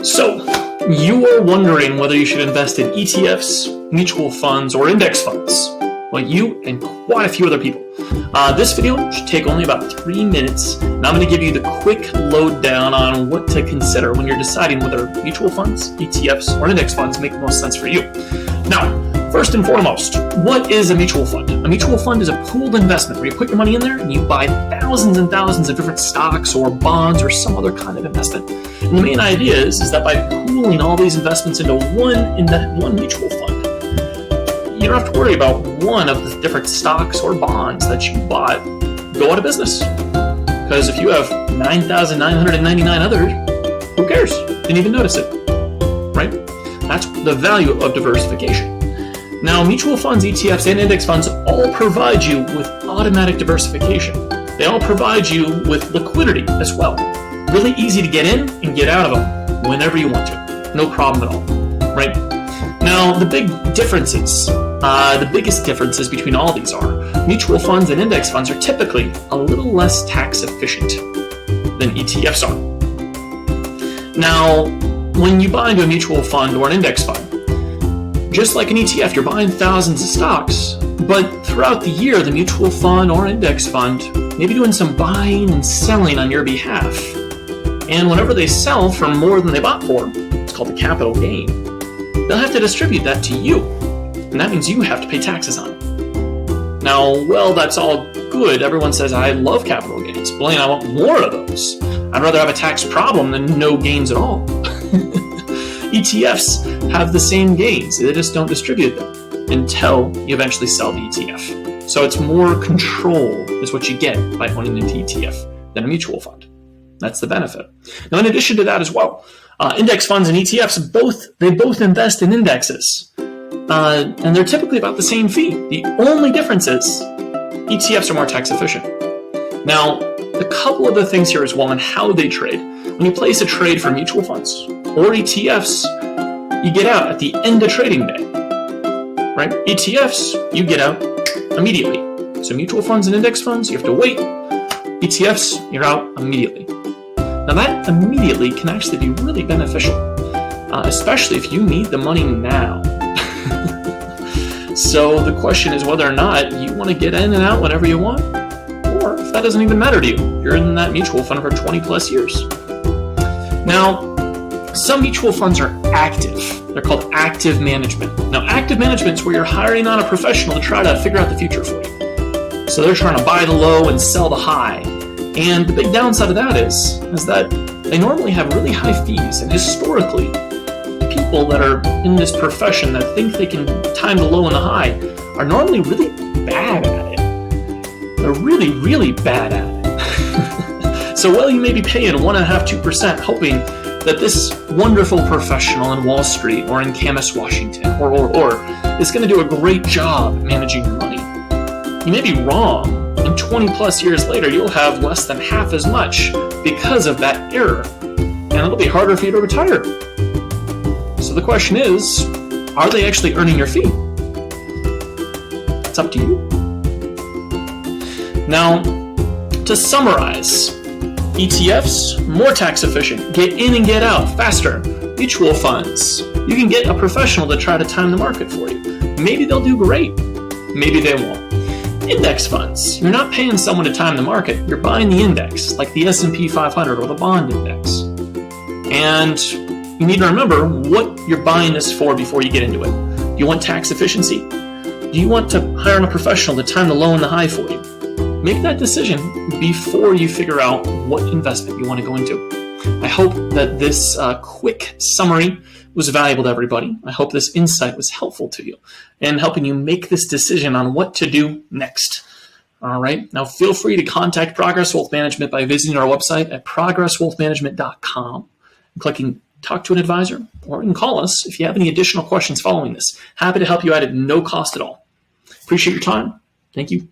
So, you are wondering whether you should invest in ETFs, mutual funds, or index funds. Well, you and quite a few other people. This video should take only about 3 minutes, and I'm going to give you the quick lowdown on what to consider when you're deciding whether mutual funds, ETFs, or index funds make the most sense for you. Now, first and foremost, what is a mutual fund? A mutual fund is a pooled investment where you put your money in there and you buy thousands and thousands of different stocks or bonds or some other kind of investment. And the main idea is that by pooling all these investments into one mutual fund, you don't have to worry about one of the different stocks or bonds that you bought go out of business. Because if you have 9,999 others, who cares? Didn't even notice it, right? That's the value of diversification. Now, mutual funds, ETFs, and index funds all provide you with automatic diversification. They all provide you with liquidity as well. Really easy to get in and get out of them whenever you want to. No problem at all, right? Now, the biggest differences between all these are mutual funds and index funds are typically a little less tax efficient than ETFs are. Now, when you buy into a mutual fund or an index fund, just like an ETF, you're buying thousands of stocks, but throughout the year, the mutual fund or index fund may be doing some buying and selling on your behalf. And whenever they sell for more than they bought for, it's called a capital gain, they'll have to distribute that to you. And that means you have to pay taxes on it. Now, well, that's all good. Everyone says, I love capital gains. Blaine, I want more of those. I'd rather have a tax problem than no gains at all. ETFs have the same gains. They just don't distribute them until you eventually sell the ETF. So it's more control is what you get by owning an ETF than a mutual fund. That's the benefit. Now, in addition to that as well, index funds and ETFs, both invest in indexes. And they're typically about the same fee. The only difference is ETFs are more tax efficient. Now, a couple other things here as well on how they trade. When you place a trade for mutual funds or ETFs, you get out at the end of trading day, right? ETFs, you get out immediately. So mutual funds and index funds, you have to wait. ETFs, you're out immediately. Now that immediately can actually be really beneficial, especially if you need the money now. So the question is whether or not you want to get in and out whenever you want, or if that doesn't even matter to you. You're in that mutual fund for 20 plus years. Now, some mutual funds are active. They're called active management. Now, active management is where you're hiring on a professional to try to figure out the future for you. So they're trying to buy the low and sell the high. And the big downside of that is that they normally have really high fees. And historically, people that are in this profession that think they can time the low and the high are normally really bad at it. They're really, really bad at it. So while you may be paying 1.5%, 2%, hoping that this wonderful professional in Wall Street or in Camas, Washington, or is going to do a great job managing your money, you may be wrong. And 20 plus years later, you'll have less than half as much because of that error. And it'll be harder for you to retire. So the question is, are they actually earning your fee? It's up to you. Now, to summarize, ETFs, more tax efficient, get in and get out faster. Mutual funds, you can get a professional to try to time the market for you. Maybe they'll do great, maybe they won't. Index funds, you're not paying someone to time the market, you're buying the index, like the S&P 500 or the bond index. And you need to remember what you're buying this for before you get into it. Do you want tax efficiency? Do you want to hire a professional to time the low and the high for you? Make that decision before you figure out what investment you want to go into. I hope that this quick summary was valuable to everybody. I hope this insight was helpful to you in helping you make this decision on what to do next. All right. Now, feel free to contact Progress Wealth Management by visiting our website at progresswealthmanagement.com and clicking Talk to an Advisor, or you can call us if you have any additional questions following this. Happy to help you out at no cost at all. Appreciate your time. Thank you.